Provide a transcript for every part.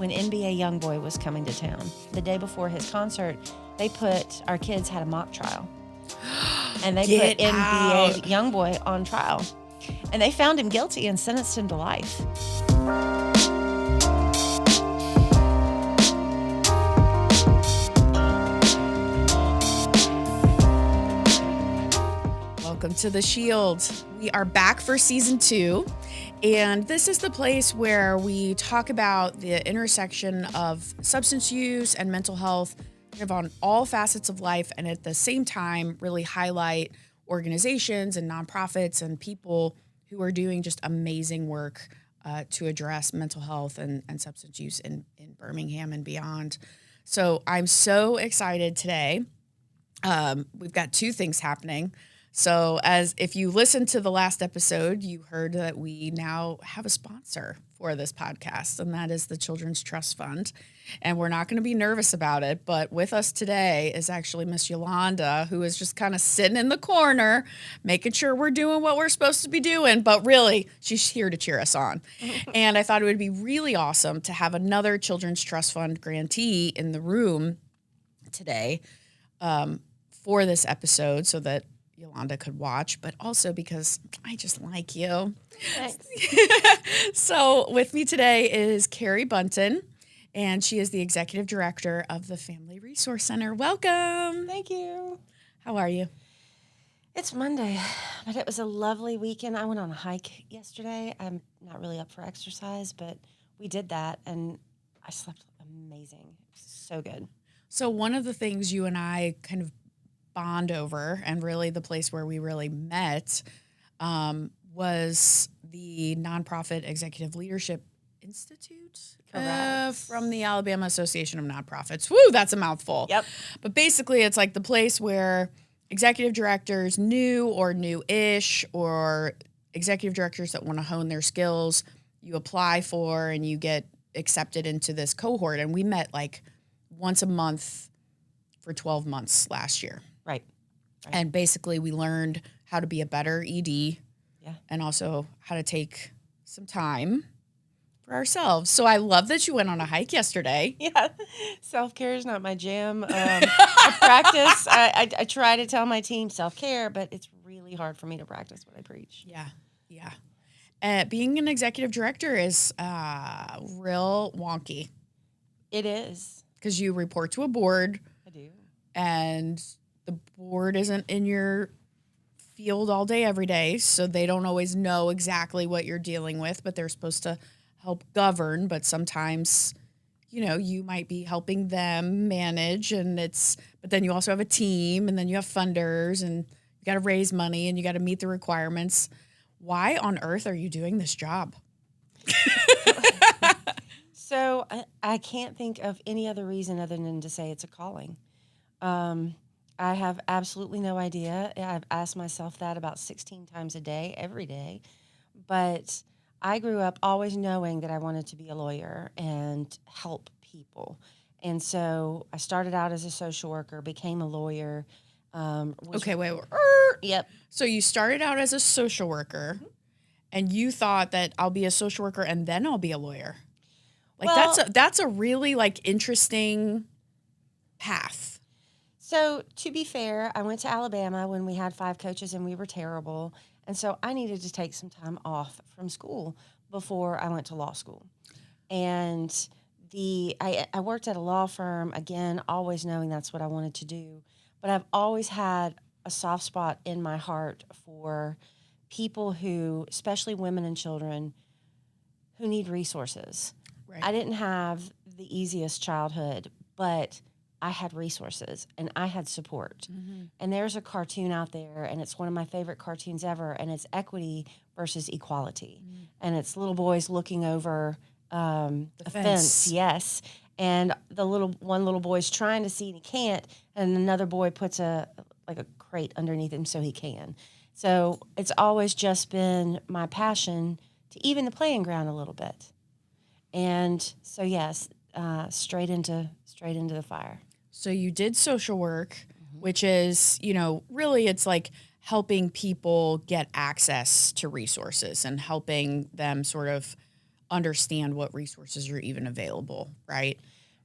when NBA YoungBoy was coming to town. The day before his concert, our kids had a mock trial. And they put NBA YoungBoy on trial. And they found him guilty and sentenced him to life. Welcome to The Shield. We are back for season 2, and this is the place where we talk about the intersection of substance use and mental health kind of on all facets of life, and at the same time really highlight organizations and nonprofits and people who are doing just amazing work to address mental health and substance use in Birmingham and beyond. So I'm so excited today. We've got 2 things happening. So if you listened to the last episode, you heard that we now have a sponsor for this podcast, and that is the Children's Trust Fund. And we're not going to be nervous about it, but with us today is actually Miss Yolanda, who is just kind of sitting in the corner, making sure we're doing what we're supposed to be doing. But really, she's here to cheer us on. And I thought it would be really awesome to have another Children's Trust Fund grantee in the room today for this episode so that Yolanda could watch, but also because I just like you. Thanks. So with me today is Carrie Buntain, and she is the executive director of the Family Resource Center. Welcome. Thank you. How are you? It's Monday, but it was a lovely weekend. I went on a hike yesterday. I'm not really up for exercise, but we did that, and I slept amazing. It was so good. So one of the things you and I kind of bond over, and really the place where we really met, was the Nonprofit Executive Leadership Institute from the Alabama Association of Nonprofits. Woo, that's a mouthful. Yep. But basically, it's like the place where executive directors, new or new-ish, or executive directors that want to hone their skills, you apply for and you get accepted into this cohort. And we met like once a month for 12 months last year. Right. And basically we learned how to be a better ED and also how to take some time for ourselves. So I love that you went on a hike yesterday. Yeah. Self-care is not my jam. I practice. I try to tell my team self-care, but it's really hard for me to practice what I preach. Yeah. Yeah. Being an executive director is real wonky. It is. Because you report to a board. I do. And the board isn't in your field all day, every day, so they don't always know exactly what you're dealing with, but they're supposed to help govern. But sometimes, you might be helping them manage, but then you also have a team, and then you have funders, and you got to raise money, and you got to meet the requirements. Why on earth are you doing this job? So I can't think of any other reason other than to say it's a calling. I have absolutely no idea. I've asked myself that about 16 times a day, every day. But I grew up always knowing that I wanted to be a lawyer and help people. And so I started out as a social worker, became a lawyer. Wait. Yep. So you started out as a social worker, and you thought that I'll be a social worker and then I'll be a lawyer. That's a really interesting path. So to be fair, I went to Alabama when we had 5 coaches and we were terrible. And so I needed to take some time off from school before I went to law school. And I worked at a law firm, again, always knowing that's what I wanted to do. But I've always had a soft spot in my heart for people who, especially women and children, who need resources. Right. I didn't have the easiest childhood, but I had resources and I had support. Mm-hmm. And there's a cartoon out there, and it's one of my favorite cartoons ever, and it's equity versus equality. Mm-hmm. And it's little boys looking over a fence. Yes. And one little boy's trying to see and he can't, and another boy puts a crate underneath him so he can. So it's always just been my passion to even the playing ground a little bit. And so yes, straight into the fire. So you did social work, which is, really it's like helping people get access to resources and helping them sort of understand what resources are even available, right?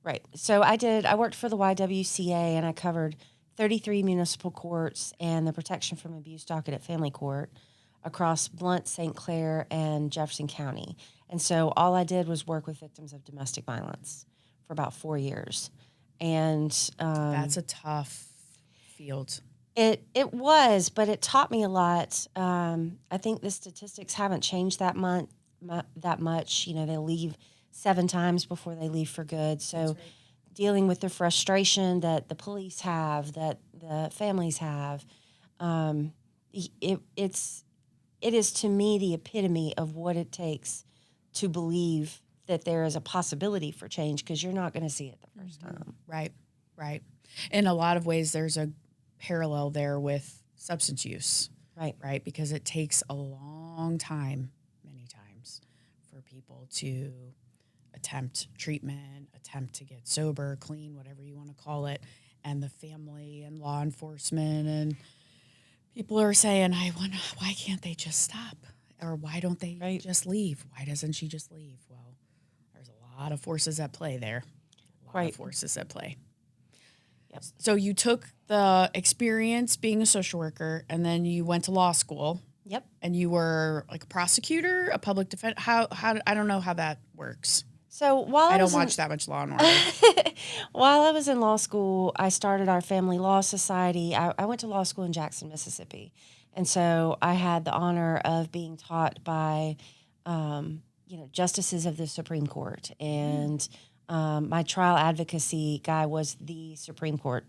Right. So I worked for the YWCA, and I covered 33 municipal courts and the protection from abuse docket at family court across Blount, St. Clair, and Jefferson County. And so all I did was work with victims of domestic violence for about 4 years. And That's a tough field. it was, but it taught me a lot. I think the statistics haven't changed that much. You know, they leave 7 times before they leave for good. So dealing with the frustration that the police have, that the families have, it is to me the epitome of what it takes to believe that there is a possibility for change, because you're not going to see it the first time. Right, right. In a lot of ways, there's a parallel there with substance use. Right, because it takes a long time, many times, for people to attempt treatment, attempt to get sober, clean, whatever you want to call it, and the family and law enforcement and people are saying, I wonder, why can't they just stop? Or why don't they just leave? Why doesn't she just leave? Well, there's a lot of forces at play there. A lot of forces at play. Yep. So you took the experience being a social worker, and then you went to law school. Yep. And you were like a prosecutor, a public defender. How I don't know how that works. So while I don't watch that much Law and Order. While I was in law school, I started our family law society. I went to law school in Jackson, Mississippi, and so I had the honor of being taught by, justices of the Supreme Court, and my trial advocacy guy was the Supreme Court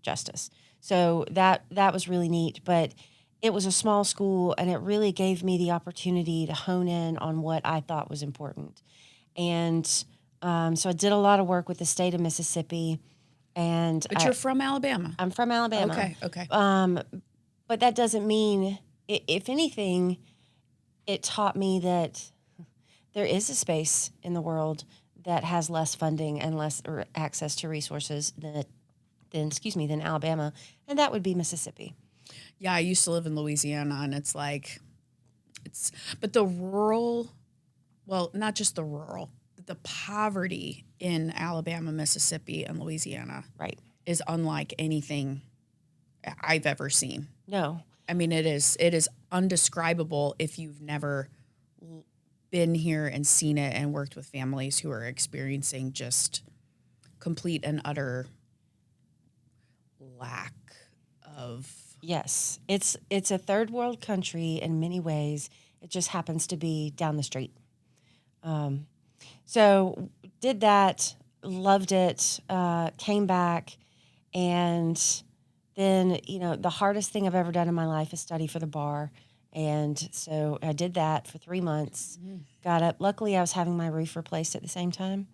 justice. So that was really neat, but it was a small school, and it really gave me the opportunity to hone in on what I thought was important. And so I did a lot of work with the state of Mississippi. But you're from Alabama. I'm from Alabama. Okay. But that doesn't mean, if anything, it taught me that there is a space in the world that has less funding and less access to resources than Alabama, and that would be Mississippi. Yeah, I used to live in Louisiana, and but the rural, well, not just the rural, but the poverty in Alabama, Mississippi, and Louisiana is unlike anything I've ever seen. No. I mean, it is undescribable if you've never been here and seen it and worked with families who are experiencing just complete and utter lack of... Yes, it's a third world country in many ways. It just happens to be down the street. So did that, loved it, came back, and then, the hardest thing I've ever done in my life is study for the bar. And so I did that for 3 months, got up. Luckily, I was having my roof replaced at the same time.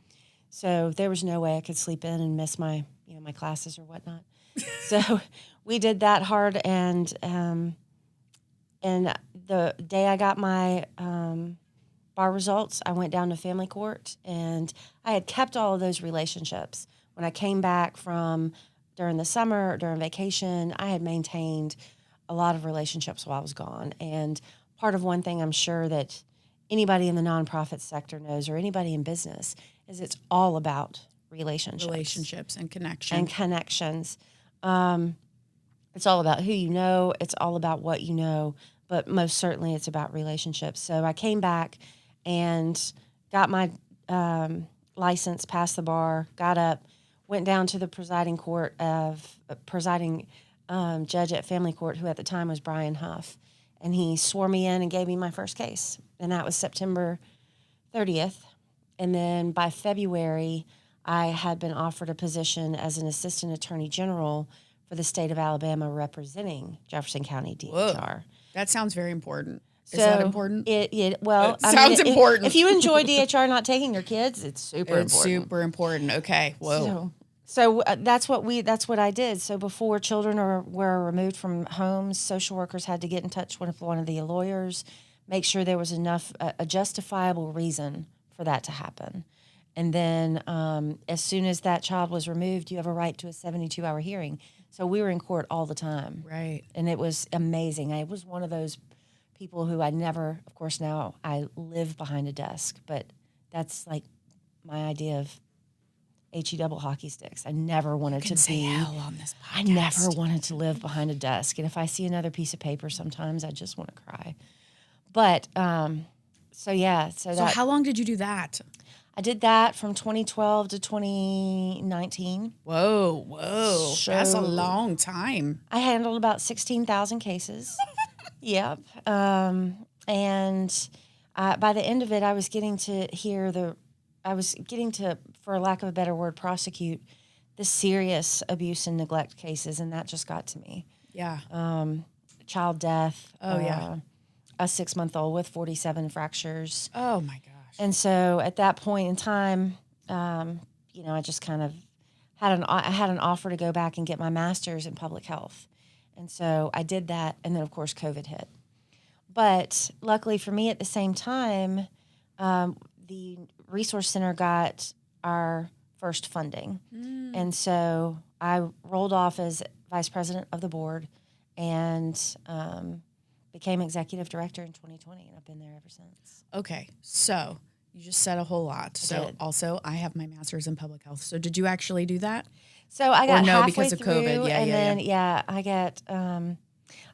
So there was no way I could sleep in and miss my classes or whatnot. So we did that hard, and the day I got my bar results, I went down to family court, and I had kept all of those relationships. When I came back from during the summer, during vacation, I had maintained a lot of relationships while I was gone. And part of one thing I'm sure that anybody in the nonprofit sector knows, or anybody in business, is it's all about relationships and connections. It's all about who you know. It's all about what you know, but most certainly it's about relationships. So I came back and got my license, passed the bar, got up, went down to the presiding judge at family court, who at the time was Brian Huff, and he swore me in and gave me my first case, and that was September 30th. And then by February, I had been offered a position as an assistant attorney general for the state of Alabama, representing Jefferson County DHR. Whoa. That sounds very important. Is that important? It sounds important. If you enjoy DHR not taking your kids, it's super important. It's super important. Okay. Whoa. So that's what I did. So before children were removed from homes, social workers had to get in touch with one of the lawyers, make sure there was a justifiable reason for that to happen. And then as soon as that child was removed, you have a right to a 72-hour hearing. So we were in court all the time. Right. And it was amazing. I was one of those people who of course now I live behind a desk, but that's like my idea of HE double hockey sticks. I never wanted to say be. hell on this podcast. I never wanted to live behind a desk, and if I see another piece of paper, sometimes I just want to cry. But so how long did you do that? I did that from 2012 to 2019. Whoa, that's a long time. I handled about 16,000 cases. Yep. And by the end of it, I was getting to for lack of a better word, prosecute the serious abuse and neglect cases, and that just got to me. Yeah. Child death. Yeah. A 6-month-old with 47 fractures. Oh my gosh. And so at that point in time, I just kind of had an offer to go back and get my master's in public health. And so I did that, and then of course COVID hit. But luckily for me, at the same time, the Resource Center got our first funding. And so I rolled off as vice president of the board and became executive director in 2020, and I've been there ever since. Okay, so you just said a whole lot. Also, I have my master's in public health. So did you actually do that? So I got halfway because of through, COVID. I got.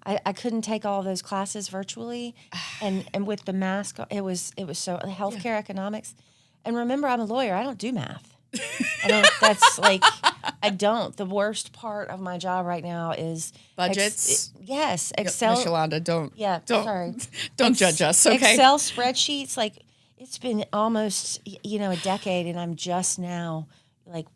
I couldn't take all of those classes virtually, and with the mask, it was so healthcare economics. And remember, I'm a lawyer. I don't do math. I don't. The worst part of my job right now is budgets. Yes, Excel. Michelanda, don't judge us. Okay. Excel spreadsheets. Like, it's been almost a decade, and I'm just now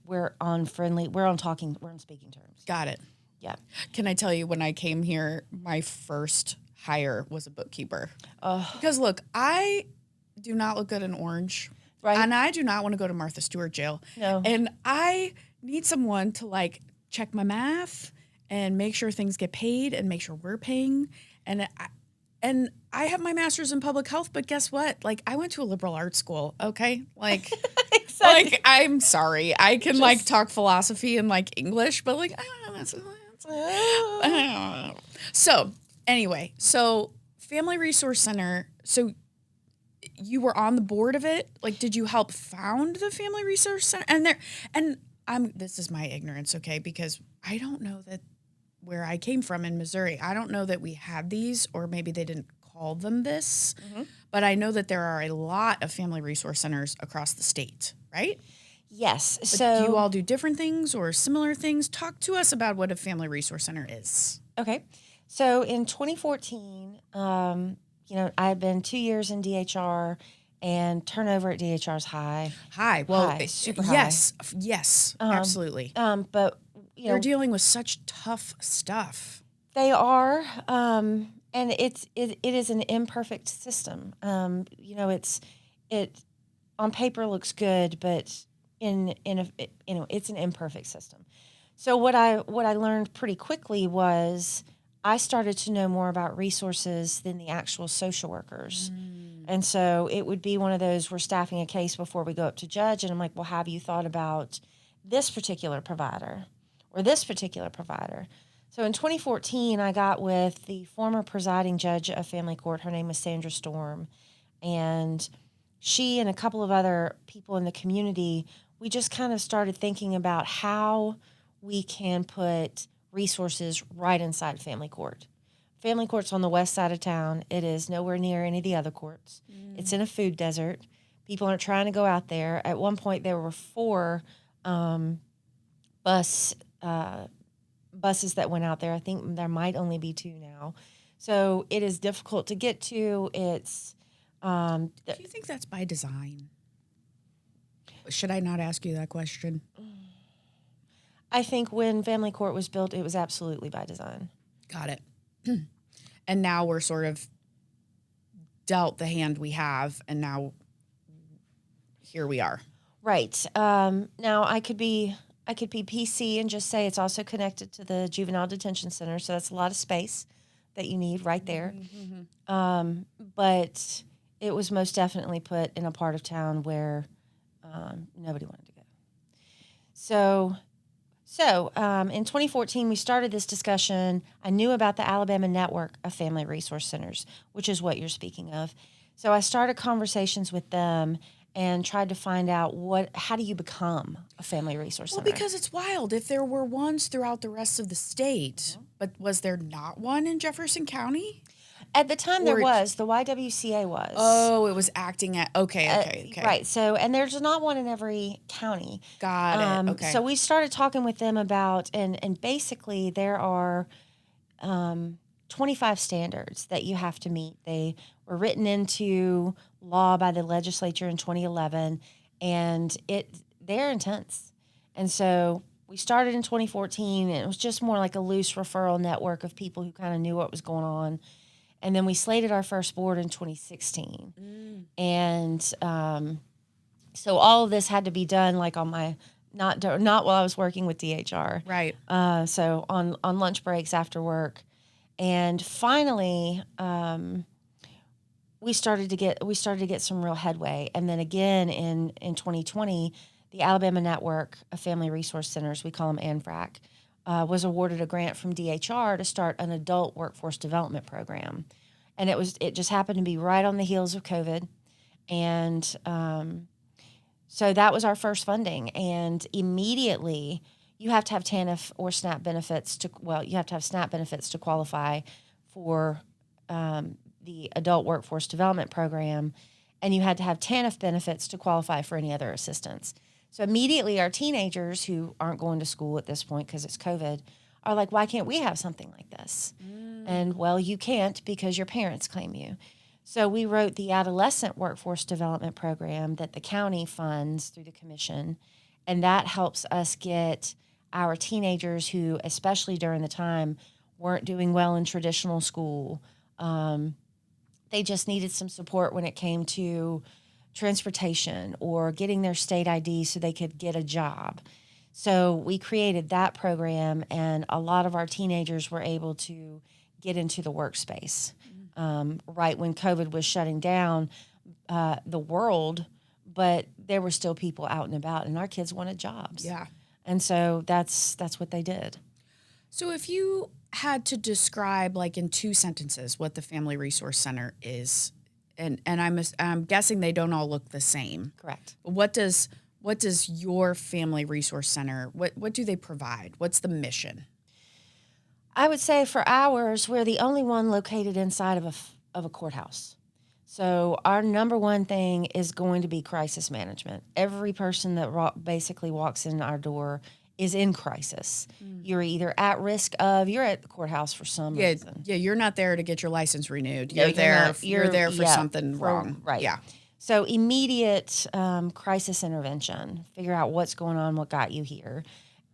we're on speaking terms. Got it. Yeah. Can I tell you, when I came here, my first hire was a bookkeeper. Because look, I do not look good in orange. Right. And I do not want to go to Martha Stewart jail. No. And I need someone to check my math and make sure things get paid and make sure we're paying. And I have my master's in public health, but guess what? I went to a liberal arts school, okay? Exactly. I'm sorry. I can talk philosophy and English, but I don't know. So anyway, Family Resource Center, so you were on the board of it? Did you help found the Family Resource Center? This is my ignorance, okay? Because I don't know that where I came from in Missouri, I don't know that we had these, or maybe they didn't call them this, but I know that there are a lot of Family Resource Centers across the state, right? Yes. But do you all do different things or similar things? Talk to us about what a Family Resource Center is. Okay. So in 2014, I had been 2 years in DHR, and turnover at DHR is high. Super high. Yes, absolutely. But they're dealing with such tough stuff. They are, and it is an imperfect system. It on paper looks good, but it's an imperfect system. So what I learned pretty quickly was I started to know more about resources than the actual social workers. And so it would be one of those, we're staffing a case before we go up to judge, and I'm like, well, have you thought about this particular provider or this particular provider? So in 2014, I got with the former presiding judge of family court. Her name was Sandra Storm. And she and a couple of other people in the community, we just kind of started thinking about how we can put resources right inside family court. Family court's on the west side of town. It is nowhere near any of the other courts. It's in a food desert. People aren't trying to go out there. At one point, there were 4 buses that went out there. I think there might only be 2 now. So it is difficult to get to. It's. Do you think that's by design? Should I not ask you that question? I think when family court was built, it was absolutely by design. Got it. And now we're sort of dealt the hand we have, and now here we are. Right. Now I could be PC and just say it's also connected to the Juvenile Detention Center, so that's a lot of space that you need right there. But it was most definitely put in a part of town where nobody wanted to go. So in 2014, we started this discussion. I knew about the Alabama Network of Family Resource Centers, which is what you're speaking of. So I started conversations with them, and tried to find out how do you become a family resource Well, center. because it's wild. If there were ones throughout the rest of the state, but was there not one in Jefferson County? At the time, there Or- was. The YWCA was. Oh, it was acting at, okay. Right. So, and there's not one in every county. Got it. Okay. So we started talking with them about, and basically there are 25 standards that you have to meet. They were written into law by the legislature in 2011, and they're intense. And so we started in 2014, and it was just more like a loose referral network of people who kind of knew what was going on. And then we slated our first board in 2016. And so all of this had to be done like on my, not while I was working with DHR. Right. So on lunch breaks after work. And finally, we started to get some real headway. And then again in 2020, the Alabama Network of Family Resource Centers, we call them ANFRAC, was awarded a grant from DHR to start an adult workforce development program. And it just happened to be right on the heels of COVID. And so that was our first funding. And immediately you have to have TANF or SNAP benefits you have to have SNAP benefits to qualify for the adult workforce development program. And you had to have TANF benefits to qualify for any other assistance. So immediately our teenagers who aren't going to school at this point because it's COVID are like, why can't we have something like this? And well, you can't because your parents claim you. So we wrote the adolescent workforce development program that the county funds through the commission. And that helps us get our teenagers who, especially during the time, weren't doing well in traditional school. They just needed some support when it came to transportation or getting their state ID so they could get a job. So we created that program, and a lot of our teenagers were able to get into the workspace. Right when COVID was shutting down the world, but there were still people out and about, and our kids wanted jobs. Yeah. And so that's what they did. So if you had to describe, like in 2 sentences, what the Family Resource Center is, and I'm guessing they don't all look the same. Correct. What does your Family Resource Center, what do they provide? What's the mission? I would say for ours, we're the only one located inside of a courthouse. So our number one thing is going to be crisis management. Every person that basically walks in our door is in crisis. You're either at risk you're at the courthouse for some reason. Yeah, you're not there to get your license renewed. Yeah, You're there for something wrong. Right. Yeah. So immediate crisis intervention, figure out what's going on, what got you here,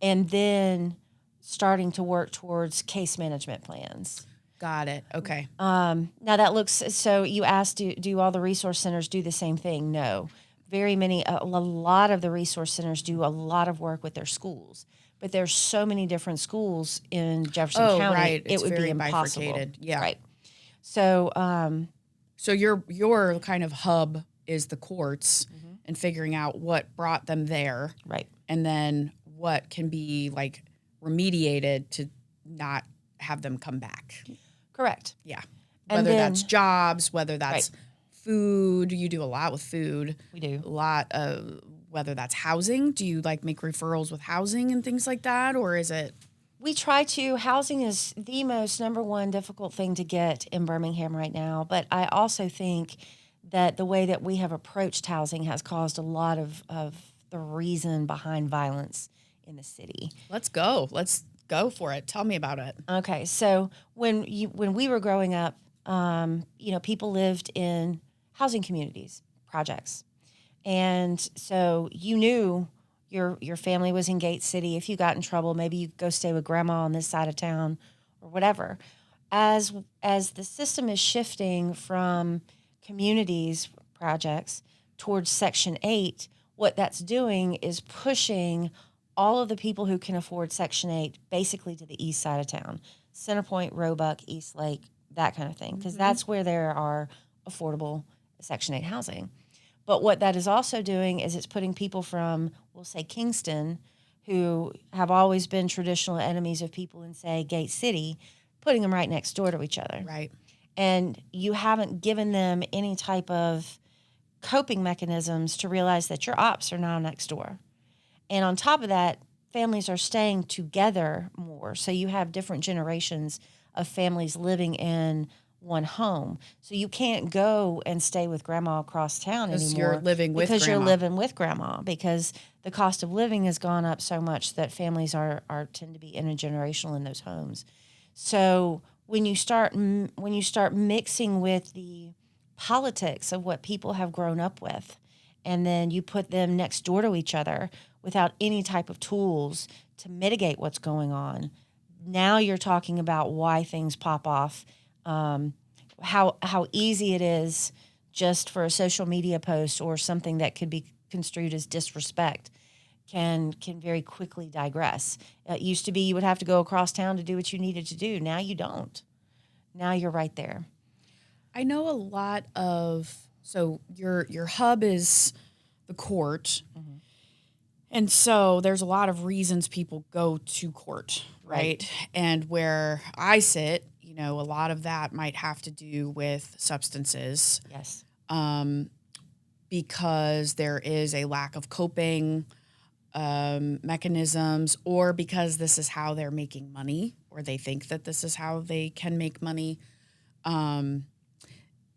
and then starting to work towards case management plans. Got it. Okay. Now that looks, so you asked, do all the resource centers do the same thing? No. A lot of the resource centers do a lot of work with their schools, but there's so many different schools in Jefferson County, right. it would be impossible. Bifurcated. Yeah. Right. So, so your kind of hub is the courts and figuring out what brought them there. right. And then what can be like remediated to not have them come back. Correct. Yeah. And Whether then- that's jobs, whether that's Right. food. You do a lot with food. We do. A lot of, whether that's housing. Do you like make referrals with housing and things like that? Or is it? We try to. Housing is the most number one difficult thing to get in Birmingham right now. But I also think that the way that we have approached housing has caused a lot of the reason behind violence in the city. Let's go. Let's go for it. Tell me about it. Okay, so when we were growing up, people lived in housing communities, projects, and so you knew your family was in Gate City. If you got in trouble, maybe you go stay with grandma on this side of town, or whatever. As the system is shifting from communities projects towards Section 8, what that's doing is pushing all of the people who can afford Section 8 basically to the east side of town. Centerpoint, Roebuck, Eastlake, that kind of thing, because that's where there are affordable Section 8 housing. But what that is also doing is it's putting people from, we'll say, Kingston, who have always been traditional enemies of people in, say, Gate City, putting them right next door to each other. Right. And you haven't given them any type of coping mechanisms to realize that your ops are now next door. And on top of that, families are staying together more. So you have different generations of families living in one home. So you can't go and stay with grandma across town Because anymore. you're living with because grandma. you're living with grandma, because the cost of living has gone up so much that families are tend to be intergenerational in those homes. So when you start mixing with the politics of what people have grown up with, and then you put them next door to each other without any type of tools to mitigate what's going on, now you're talking about why things pop off, how easy it is just for a social media post or something that could be construed as disrespect can very quickly digress. It used to be you would have to go across town to do what you needed to do. Now you don't. Now you're right there. I know a lot of, so your hub is the court. Mm-hmm. And so there's a lot of reasons people go to court, right? And where I sit, a lot of that might have to do with substances. Yes. Because there is a lack of coping mechanisms, or because this is how they're making money, or they think that this is how they can make money. And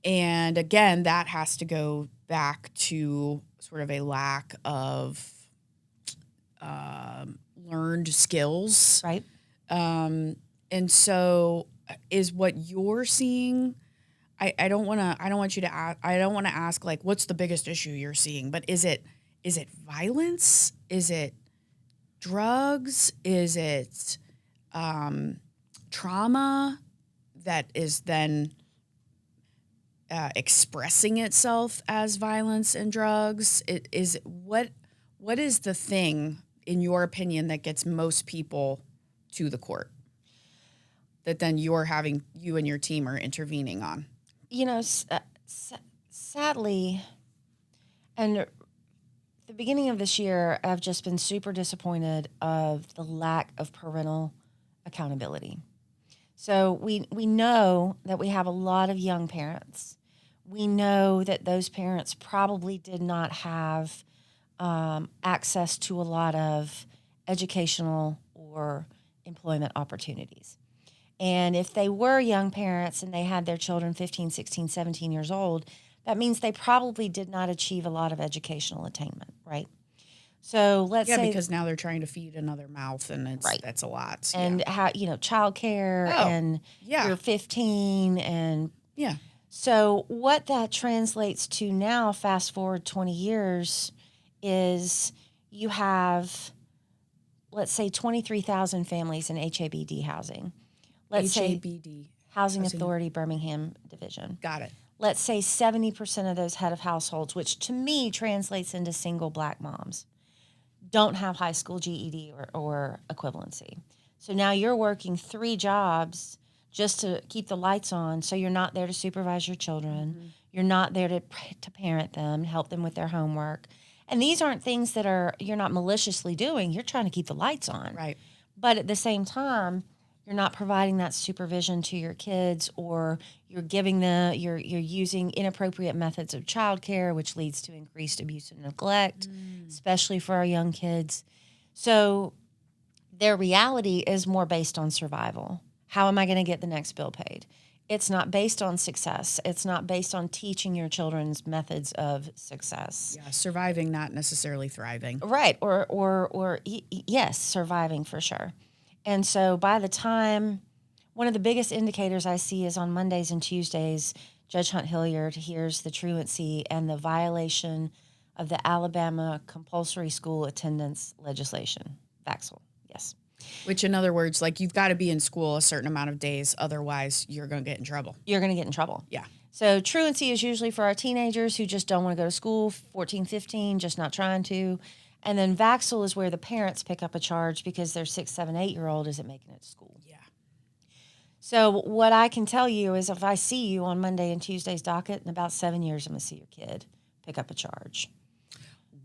again, that has to go back to sort of a lack of learned skills. Right. And so is what you're seeing, I don't want to ask like, what's the biggest issue you're seeing, but is it violence? Is it drugs? Is it trauma that is then expressing itself as violence and drugs? What is the thing, in your opinion, that gets most people to the court that then you and your team are intervening on? Sadly, and the beginning of this year, I've just been super disappointed of the lack of parental accountability. So we know that we have a lot of young parents. We know that those parents probably did not have access to a lot of educational or employment opportunities. And if they were young parents and they had their children 15, 16, 17 years old, that means they probably did not achieve a lot of educational attainment, right? So let's say, because now they're trying to feed another mouth, and that's a lot. And how childcare, and you're 15, and so what that translates to now, fast forward 20 years, is you have, let's say, 23,000 families in HABD housing. Let's say Housing Authority Birmingham Division. Got it. Let's say 70% of those head of households, which to me translates into single black moms, don't have high school GED or equivalency. So now you're working 3 jobs just to keep the lights on. So you're not there to supervise your children. Mm-hmm. You're not there to parent them, help them with their homework. And these aren't things that you're not maliciously doing. You're trying to keep the lights on. Right. But at the same time, you're not providing that supervision to your kids, or you're you're using inappropriate methods of childcare, which leads to increased abuse and neglect, especially for our young kids. So their reality is more based on survival. How am I going to get the next bill paid? It's not based on success. It's not based on teaching your children's methods of success. Yeah, surviving, not necessarily thriving. Right, or yes, surviving for sure. And so by the time, one of the biggest indicators I see is on Mondays and Tuesdays, Judge Hunt Hilliard hears the truancy and the violation of the Alabama compulsory school attendance legislation, VAXL, yes. Which, in other words, like, you've got to be in school a certain amount of days, otherwise you're going to get in trouble. You're going to get in trouble. Yeah. So truancy is usually for our teenagers who just don't want to go to school, 14, 15, just not trying to. And then VAXL is where the parents pick up a charge because their 6, 7, 8-year-old isn't making it to school. Yeah. So what I can tell you is, if I see you on Monday and Tuesday's docket, in about 7 years, I'm going to see your kid pick up a charge.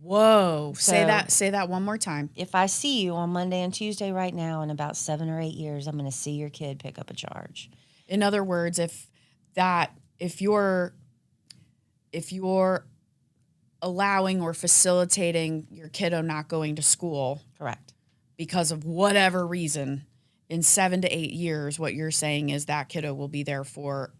Whoa. So, say that one more time. If I see you on Monday and Tuesday right now, in about 7 or 8 years, I'm going to see your kid pick up a charge. In other words, if you're allowing or facilitating your kiddo not going to school Correct. because of whatever reason, in 7 to 8 years, what you're saying is that kiddo will be there for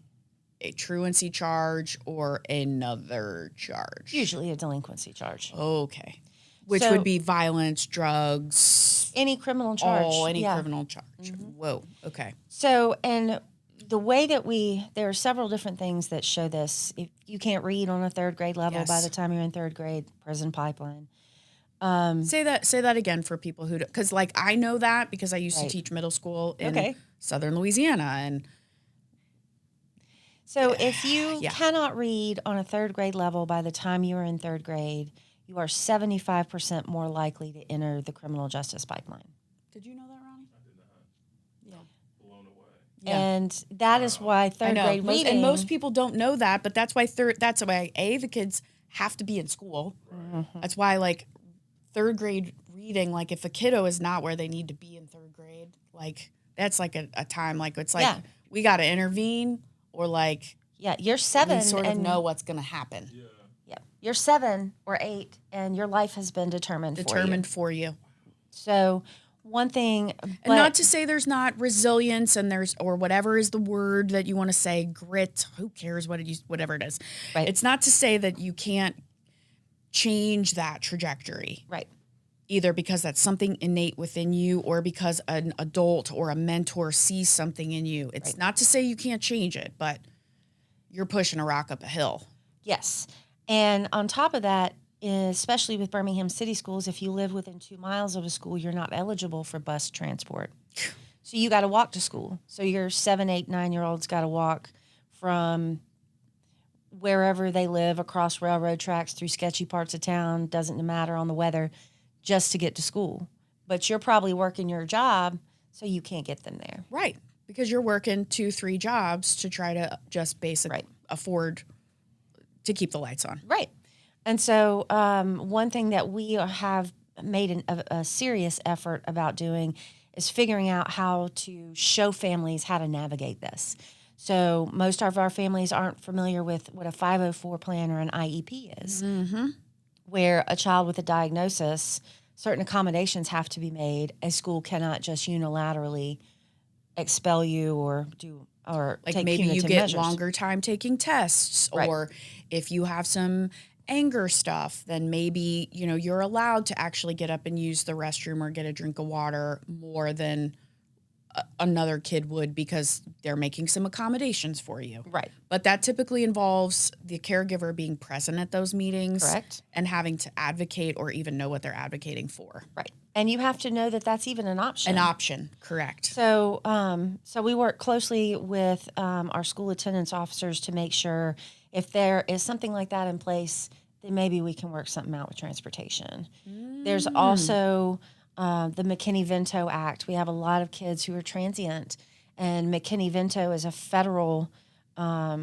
a truancy charge or another charge. Usually a delinquency charge. Okay. Which So- would be violence, drugs, Any criminal charge. any yeah. criminal charge. Whoa. Okay. So, and the way that there are several different things that show this. If you can't read on a third grade level by Yes. the time you're in third grade, prison pipeline. Say that again for people who, because like I know that because I used to Right. teach middle school in Okay. Southern Louisiana, and So if you Yeah. cannot read on a third grade level by the time you are in third grade, you are 75% more likely to enter the criminal justice pipeline. did you know that, Ronnie? Blown away. Yeah. And that is why I third know, grade reading. and most people don't know that, but that's why the kids have to be in school. That's why like third grade reading, like if a kiddo is not where they need to be in third grade, like that's like a time like it's like Yeah. we got to intervene or like Yeah, you're 7 we sort of and know what's going to happen. yeah, you're 7 or 8 and your life has been determined For you. for you. So one thing, And not to say there's not resilience and there's or whatever is the word that you want to say, grit, who cares whatever it is. Right. It's not to say that you can't change that trajectory. right. Either because that's something innate within you or because an adult or a mentor sees something in you. It's Right. not to say you can't change it, but you're pushing a rock up a hill. Yes. And on top of that, especially with Birmingham City Schools, if you live within 2 miles of a school, you're not eligible for bus transport. So you got to walk to school. So your 7, 8, 9-year-olds got to walk from wherever they live across railroad tracks through sketchy parts of town, doesn't matter on the weather, just to get to school. But you're probably working your job, so you can't get them there. Right. Because you're working 2-3 jobs to try to just basically Right. afford to keep the lights on. Right. And so one thing that we have made a serious effort about doing is figuring out how to show families how to navigate this. So most of our families aren't familiar with what a 504 plan or an IEP is, where a child with a diagnosis, certain accommodations have to be made. A school cannot just unilaterally expel you or Like take maybe you punitive get measures. longer time taking tests, Right. or if you have some anger stuff, then maybe, you're allowed to actually get up and use the restroom or get a drink of water more than another kid would because they're making some accommodations for you. Right. But that typically involves the caregiver being present at those meetings. Correct. And having to advocate or even know what they're advocating for. Right. And you have to know that that's even an option. An option, correct. So, so we work closely with our school attendance officers to make sure if there is something like that in place, then maybe we can work something out with transportation. There's also the McKinney-Vento Act. We have a lot of kids who are transient, and McKinney-Vento is a federal law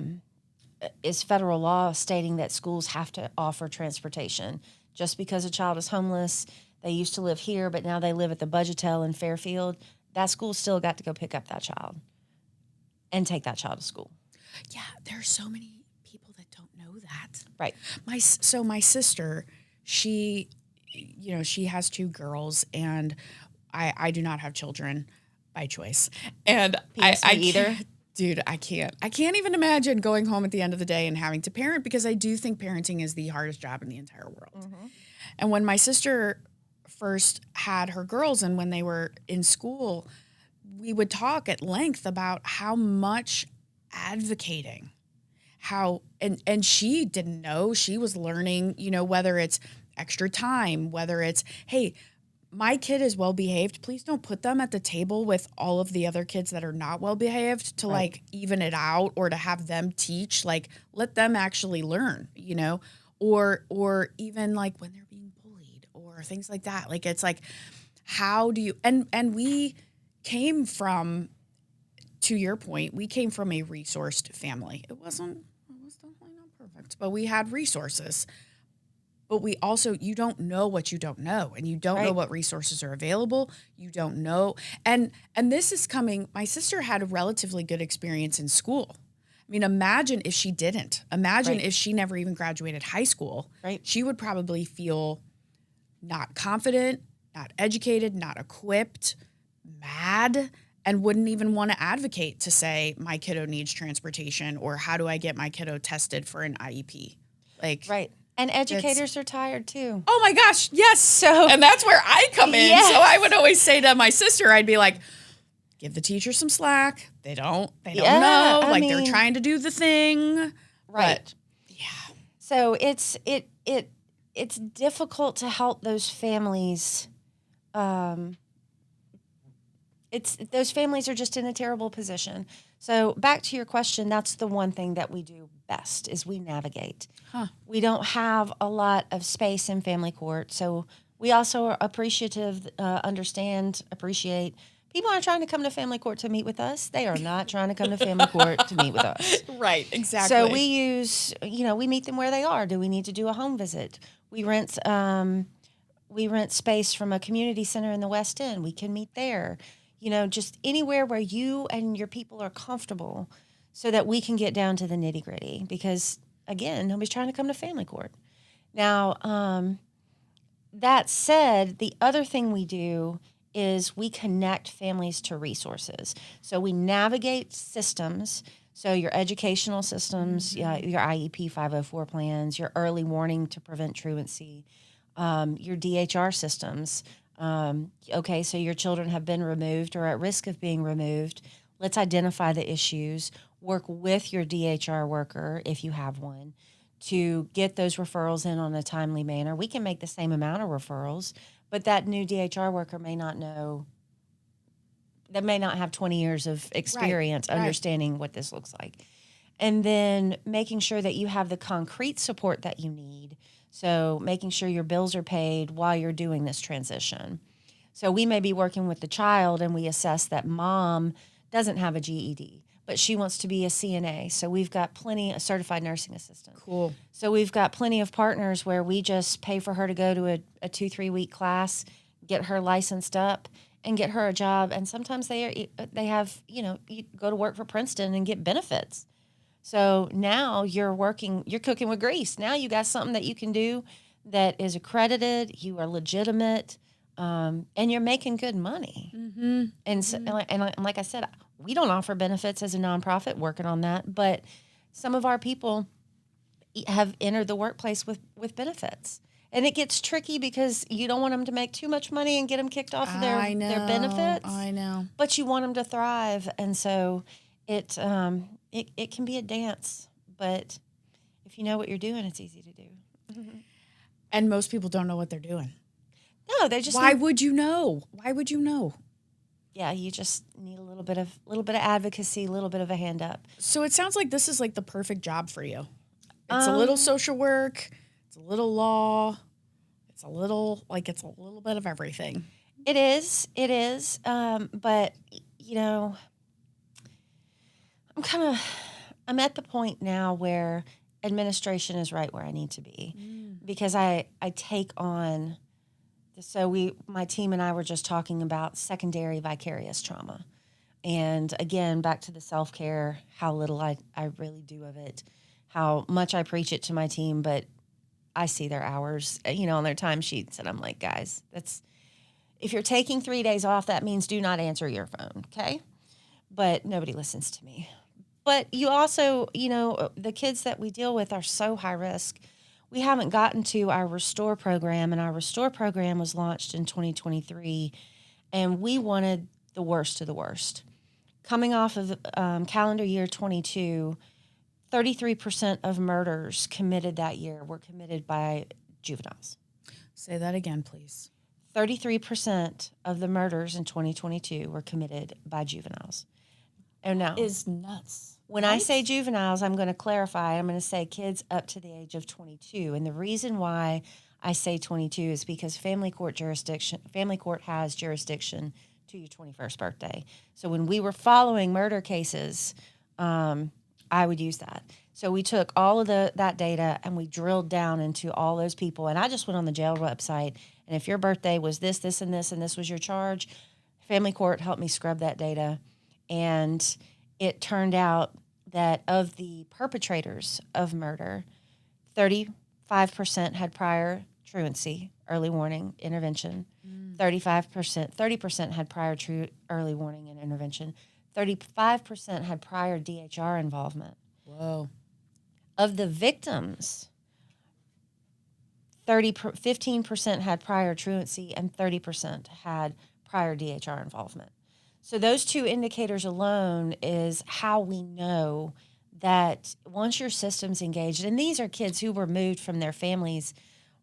stating that schools have to offer transportation. Just because a child is homeless, they used to live here, but now they live at the Budgetel in Fairfield, that school still got to go pick up that child and take that child to school. Yeah, there are so many people that don't know that. Right. My sister, she has 2 girls, and I do not have children by choice. And I either. can't- Dude, I can't even imagine going home at the end of the day and having to parent, because I do think parenting is the hardest job in the entire world. And when my sister first had her girls and when they were in school, we would talk at length about how much advocating, and she didn't know, she was learning, whether it's extra time, whether it's, hey, my kid is well behaved, please don't put them at the table with all of the other kids that are not well behaved to like even it out, or to have them teach, like let them actually learn, or even like when they're being bullied or things like that. Like it's like, how do you, and we came from, to your point, we came from a resourced family. It was definitely not perfect, but we had resources. But we also, you don't know what you don't know, and you don't know what resources are available. You don't know. And this is coming, my sister had a relatively good experience in school. I mean, imagine if she didn't. Imagine Right. if she never even graduated high school. Right. She would probably feel not confident, not educated, not equipped, mad, and wouldn't even want to advocate to say, my kiddo needs transportation, or how do I get my kiddo tested for an IEP? Like, Right. And educators are tired too. oh my gosh, yes. So- and that's where I come in. Yes. So I would always say to my sister, I'd be like, give the teacher some slack. They don't Yeah, know. I Like, they're mean- trying to do the thing. Right. But, yeah. So it's difficult to help those families. Those families are just in a terrible position. So back to your question, that's the one thing that we do best is we navigate. Huh. We don't have a lot of space in family court, so we also are appreciative, appreciate. People aren't trying to come to family court to meet with us. They are not trying to come to family court to meet with us. Right, exactly. So we use, we meet them where they are. Do we need to do a home visit? We rent space from a community center in the West End. We can meet there. Just anywhere where you and your people are comfortable so that we can get down to the nitty gritty. Because again, nobody's trying to come to family court. Now, that said, the other thing we do is we connect families to resources. So we navigate systems. So your educational systems, your IEP 504 plans, your early warning to prevent truancy, your DHR systems. Okay, so your children have been removed or at risk of being removed. Let's identify the issues, work with your DHR worker, if you have one, to get those referrals in on a timely manner. We can make the same amount of referrals, but that new DHR worker may not know, that may not have 20 years of experience understanding what this looks like. And then making sure that you have the concrete support that you need. So making sure your bills are paid while you're doing this transition. So we may be working with the child and we assess that mom doesn't have a GED, but she wants to be a CNA. So we've got plenty, a certified nursing assistant. Cool. So we've got plenty of partners where we just pay for her to go to a 2-3 week class, get her licensed up, and get her a job. And sometimes they have, you go to work for Princeton and get benefits. So now you're cooking with grease. Now you got something that you can do that is accredited, you are legitimate, and you're making good money. Mm-hmm. And so, and like I said, we don't offer benefits as a nonprofit working on that, but some of our people have entered the workplace with benefits. And it gets tricky because you don't want them to make too much money and get them kicked off of their benefits. I know. But you want them to thrive. And so it can be a dance, but if you know what you're doing, it's easy to do. And most people don't know what they're doing. No, they just Why would you know? Why would you know? Yeah, you just need a little bit of advocacy, a little bit of a hand up. So it sounds like this is like the perfect job for you. It's a little social work, it's a little law, it's a little bit of everything. It is. But I'm at the point now where administration is right where I need to be because I take on. So my team and I were just talking about secondary vicarious trauma. And again, back to the self-care, how little I really do of it, how much I preach it to my team, but I see their hours, on their timesheets. And I'm like, guys, if you're taking 3 days off, that means do not answer your phone. Okay. But nobody listens to me. But you also, the kids that we deal with are so high risk. We haven't gotten to our Restore program, and our Restore program was launched in 2023, and we wanted the worst of the worst. Coming off of calendar year 22, 33% of murders committed that year were committed by juveniles. Say that again, please. 33% of the murders in 2022 were committed by juveniles. Oh, no. Is nuts. When I say juveniles, I'm going to clarify. I'm going to say kids up to the age of 22. And the reason why I say 22 is because family court has jurisdiction to your 21st birthday. So when we were following murder cases, I would use that. So we took all of that data and we drilled down into all those people. And I just went on the jail website. And if your birthday was this, this, and this, and this was your charge, family court helped me scrub that data. And it turned out that of the perpetrators of murder, 35% had prior truancy, early warning, intervention. 30% had prior early warning and intervention. 35% had prior DHR involvement. Whoa. Of the victims, 15% had prior truancy and 30% had prior DHR involvement. So those two indicators alone is how we know that once your system's engaged, and these are kids who were moved from their families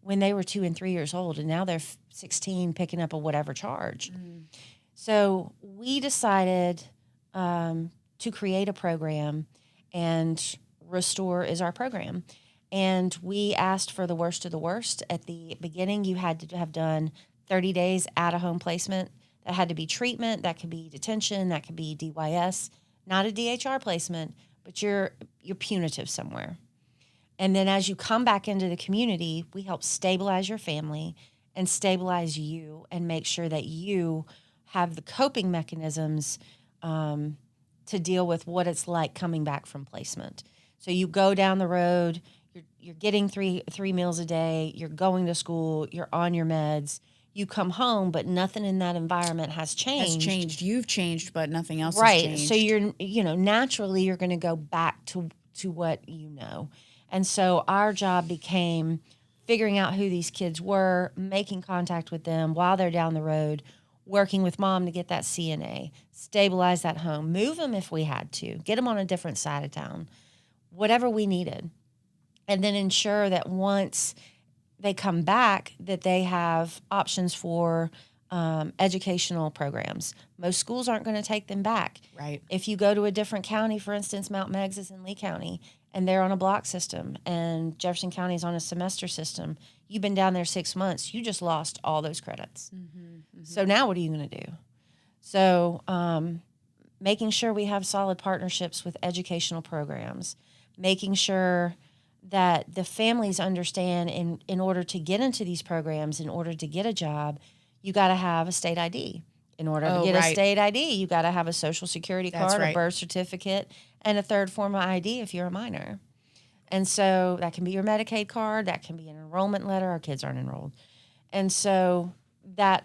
when they were 2 and 3 years old, and now they're 16 picking up a whatever charge. So we decided to create a program, and Restore is our program. And we asked for the worst of the worst. At the beginning, you had to have done 30 days at-a-home placement. That had to be treatment. That could be detention. That could be DYS. Not a DHR placement, but you're punitive somewhere. And then as you come back into the community, we help stabilize your family and stabilize you and make sure that you have the coping mechanisms to deal with what it's like coming back from placement. So you go down the road, you're getting three meals a day, you're going to school, you're on your meds, you come home, but nothing in that environment has changed. You've changed, but nothing else right. has changed. So you're naturally you're going to go back to what you know. And so our job became figuring out who these kids were, making contact with them while they're down the road, working with mom to get that CNA, stabilize that home, move them if we had to, get them on a different side of town, whatever we needed. And then ensure that once they come back that they have options for educational programs. Most schools aren't going to take them back. Right. If you go to a different county, for instance, Mount Meigs is in Lee County, and they're on a block system, and Jefferson County is on a semester system, you've been down there 6 months, you just lost all those credits. So now what are you going to do? So making sure we have solid partnerships with educational programs, making sure that the families understand in order to get into these programs, in order to get a job, you got to have a state ID. In order to get a state ID, you got to have a social security card, a birth certificate, and a third form of ID if you're a minor. And so that can be your Medicaid card, that can be an enrollment letter. Our kids aren't enrolled. And so that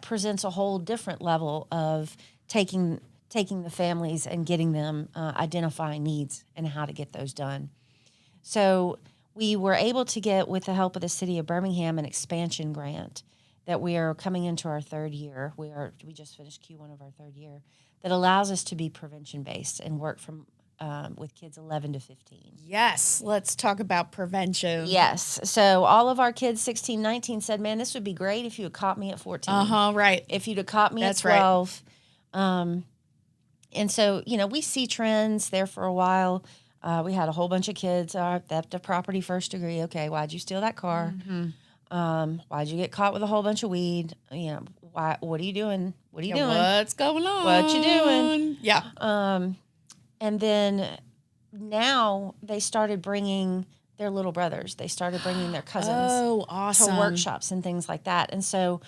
presents a whole different level of taking the families and getting them identifying needs and how to get those done. So we were able to get, with the help of the city of Birmingham, an expansion grant that we are coming into our third year. We just finished Q1 of our third year, that allows us to be prevention-based and work from with kids 11 to 15. Yes, let's talk about prevention. Yes. So all of our kids 16, 19 said, man, this would be great if you had caught me at 14. Right. If you'd have caught me at 12. Right. And so, we see trends there for a while. We had a whole bunch of kids, theft of property, first degree. Okay, why'd you steal that car? Why'd you get caught with a whole bunch of weed? What are you doing? What are you doing? What's going on? What you doing? Yeah. And then now they started bringing their little brothers. They started bringing their cousins to workshops and things like that. And so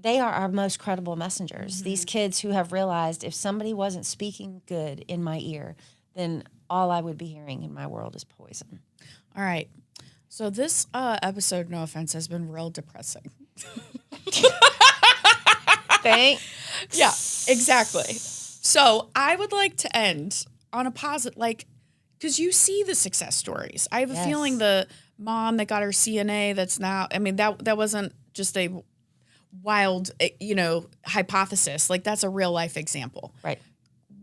they are our most credible messengers. These kids who have realized if somebody wasn't speaking good in my ear, then all I would be hearing in my world is poison. All right. So this episode, no offense, has been real depressing. Thanks. Yeah, exactly. So I would like to end on a positive, because you see the success stories. I have a feeling the mom that got her CNA that's now, that wasn't just a wild, hypothesis. That's a real life example. Right.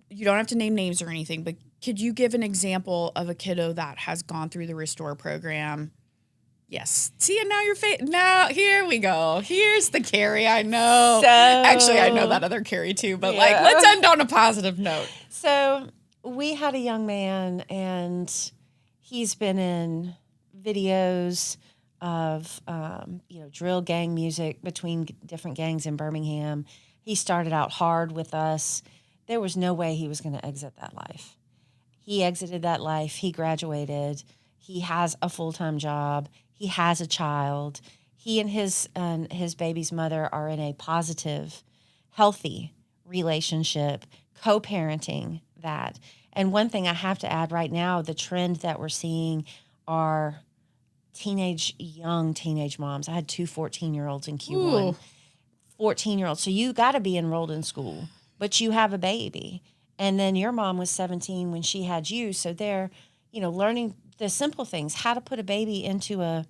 You don't have to name names or anything, but could you give an example of a kiddo that has gone through the Restore program? Yes. See, and now now here we go. Here's the Carrie I know. Actually, I know that other Carrie too, but let's end on a positive note. So we had a young man, and he's been in videos of, drill gang music between different gangs in Birmingham. He started out hard with us. There was no way he was going to exit that life. He exited that life. He graduated. He has a full-time job. He has a child. He and his baby's mother are in a positive, healthy relationship, co-parenting that. And one thing I have to add right now, the trend that we're seeing are young teenage moms. I had two 14-year-olds in Q1. Ooh. 14-year-olds. So you got to be enrolled in school, but you have a baby. And then your mom was 17 when she had you. So they're, learning the simple things, how to put a baby into Like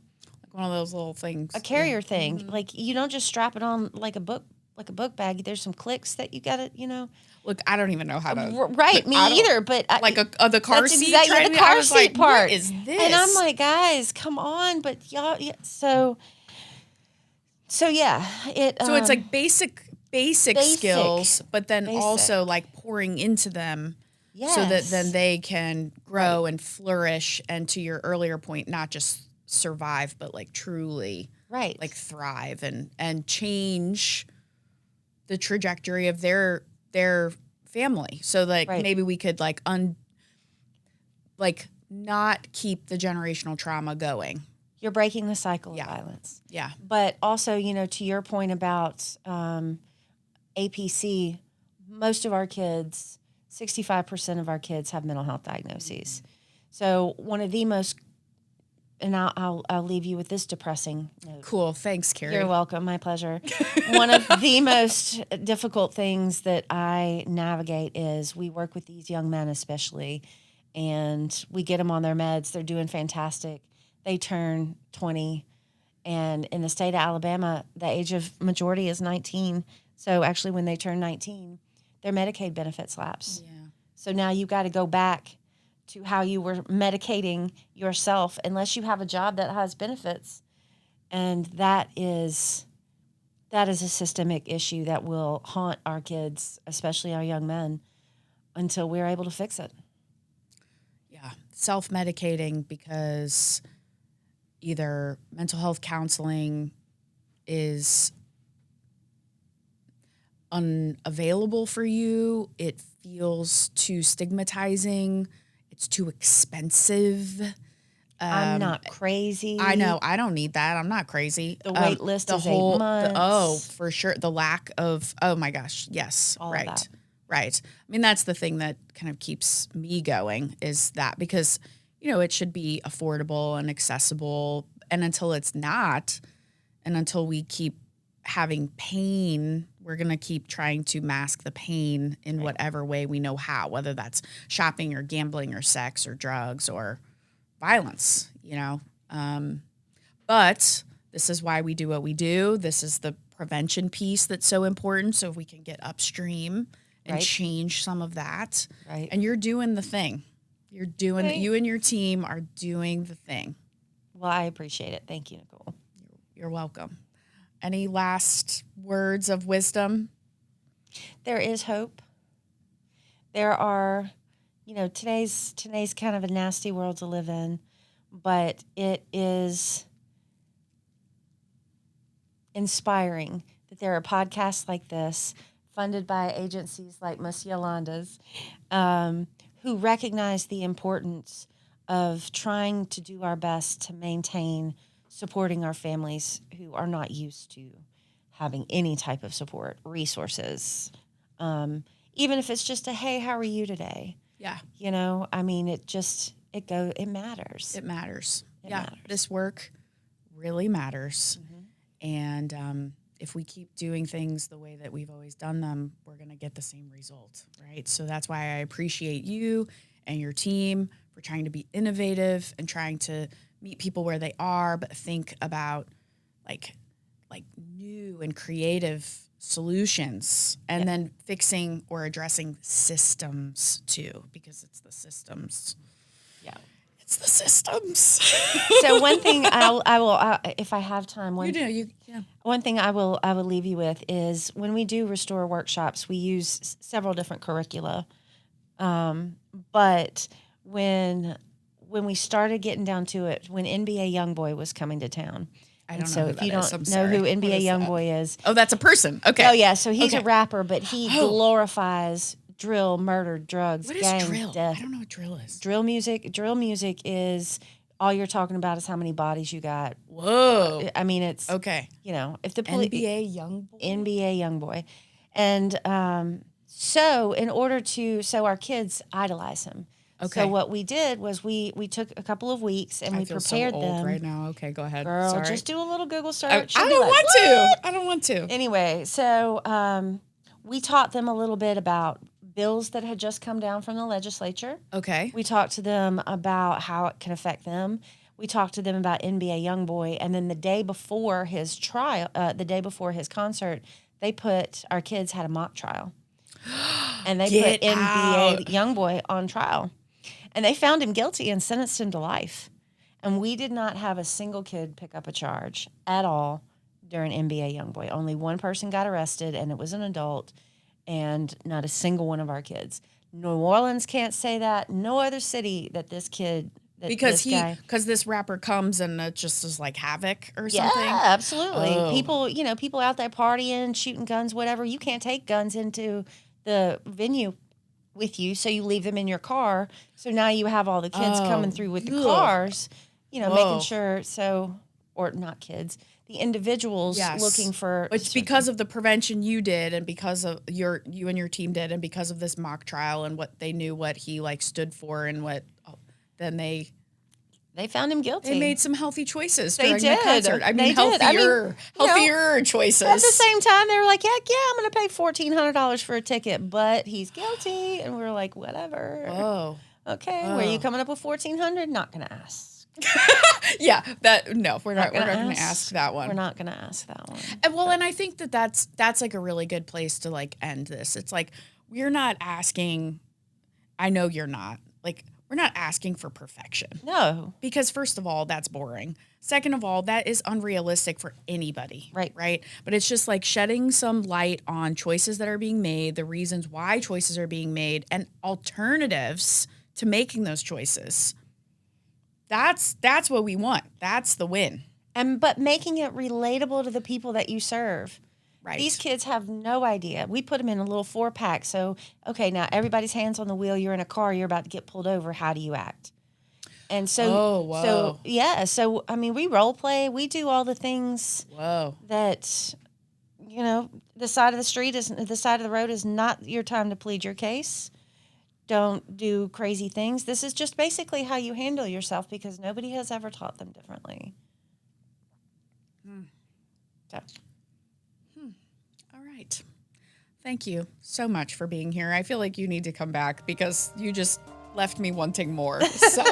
one of those little things. a carrier thing. Like you don't just strap it on like a book bag. There's some clicks that you got to, Look, I don't even know how to. Right, me either. But The car that's seat. exactly the car seat part. What is this? And I'm like, guys, come on. But y'all, yeah, so yeah, So it's like basic skills, but then Basic. also like pouring into them yes. so that then they can grow and flourish. And to your earlier point, not just survive, but like truly right, like thrive and change the trajectory of their family. So like maybe we could like not keep the generational trauma going. You're breaking the cycle of violence. Yeah. But also, to your point about APC, most of our kids, 65% of our kids have mental health diagnoses. So one of the most, and I'll leave you with this depressing note. Cool. Thanks, Carrie. You're welcome. My pleasure. One of the most difficult things that I navigate is we work with these young men especially, and we get them on their meds. They're doing fantastic. They turn 20, and in the state of Alabama, the age of majority is 19. So actually when they turn 19, their Medicaid benefits lapse. Yeah. So now you've got to go back to how you were medicating yourself unless you have a job that has benefits. And that is a systemic issue that will haunt our kids, especially our young men, until we're able to fix it. Yeah. Self-medicating because either mental health counseling is unavailable for you, it feels too stigmatizing, it's too expensive. I'm not crazy. I know. I don't need that. I'm not crazy. The wait list is 8 months. For sure. The lack of, oh my gosh. Yes. All right. of that. Right. I mean, that's the thing that kind of keeps me going is that because, it should be affordable and accessible. And until it's not, and until we keep having pain, we're going to keep trying to mask the pain in whatever way we know how, whether that's shopping or gambling or sex or drugs or violence, But this is why we do what we do. This is the prevention piece that's so important. So if we can get upstream and change some of that. Right. And you're doing the thing. You're doing, you and your team are doing the thing. Well, I appreciate it. Thank you, Nicole. You're welcome. Any last words of wisdom? There is hope. There are, today's kind of a nasty world to live in, but it is inspiring that there are podcasts like this funded by agencies like Miss Yolanda's who recognize the importance of trying to do our best to maintain supporting our families who are not used to having any type of support, resources, even if it's just a, hey, how are you today? Yeah. I mean, it matters. It matters. It matters. This work really matters. Mm-hmm. And if we keep doing things the way that we've always done them, we're going to get the same result, right? So that's why I appreciate you and your team for trying to be innovative and trying to meet people where they are, but think about like new and creative solutions and then fixing or addressing systems too, because it's the systems. Yeah. It's the systems. So one thing I will, if I have time, one thing I will leave you with is when we do restore workshops, we use several different curricula. But when we started getting down to it, when NBA YoungBoy was coming to town, I don't know so who if that you is. don't I'm know sorry. who NBA What is that? YoungBoy is, Oh, that's a person. Okay. Oh yeah, so he's Okay. a rapper, but he glorifies drill, murder, drugs, What is gang, drill? death. I don't know what drill is. Drill music is all you're talking about is how many bodies you got. Whoa. I mean, it's Okay. if the police NBA YoungBoy. NBA YoungBoy, and So our kids idolize him. Okay. So what we did was we took a couple of weeks and I we feel prepared so old them. right now. Okay, go ahead. Girl, Sorry. just do a little Google I search. don't You'll be like, want "What?" to. I don't want to. Anyway, so we taught them a little bit about bills that had just come down from the legislature. Okay. We talked to them about how it can affect them. We talked to them about NBA YoungBoy. And then the day before his trial, the day before his concert, our kids had a mock trial. And they Get put out. NBA YoungBoy on trial. And they found him guilty and sentenced him to life. And we did not have a single kid pick up a charge at all during NBA YoungBoy. Only one person got arrested, and it was an adult, and not a single one of our kids. New Orleans can't say that. No other city that this kid, Because this guy, this rapper comes and it just is like havoc or something. yeah, absolutely. Oh. People out there partying, shooting guns, whatever. You can't take guns into the venue with you, so you leave them in your car. So now you have all the kids coming through with the Ugh. cars, Whoa. making sure. Or not kids, the individuals Yes. looking for. It's because of the prevention you did, and because of you and your team did, and because of this mock trial and what they knew what he like stood for, and then they found him guilty. They made some healthy choices They during did. the concert. I They mean, did. healthier choices. At the same time, they were like, "Heck yeah, I'm going to pay $1,400 for a ticket," but he's guilty, and we were like, "Whatever." Oh, Okay, where are you coming up with $1,400? Not going to ask. yeah. We're not going to ask that one. We're not going to ask that one. And I think that's like a really good place to like end this. It's like we're not asking. I know you're not like. We're not asking for perfection. No. Because first of all, that's boring. Second of all, that is unrealistic for anybody. Right. But it's just like shedding some light on choices that are being made, the reasons why choices are being made, and alternatives to making those choices. That's what we want. That's the win. But making it relatable to the people that you serve. Right. These kids have no idea. We put them in a little 4-pack. So, okay, now everybody's hands on the wheel. You're in a car. You're about to get pulled over. How do you act? And so, I mean, we role play. We do all the things that, the side of the road is not your time to plead your case. Don't do crazy things. This is just basically how you handle yourself because nobody has ever taught them differently. So. All right. Thank you so much for being here. I feel like you need to come back because you just left me wanting more. So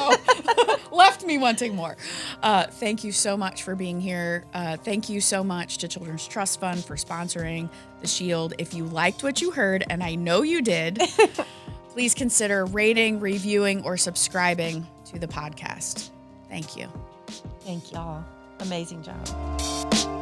left me wanting more. Thank you so much for being here. Thank you so much to Children's Trust Fund for sponsoring the Shield. If you liked what you heard, and I know you did, please consider rating, reviewing, or subscribing to the podcast. Thank you. Thank y'all. Amazing job.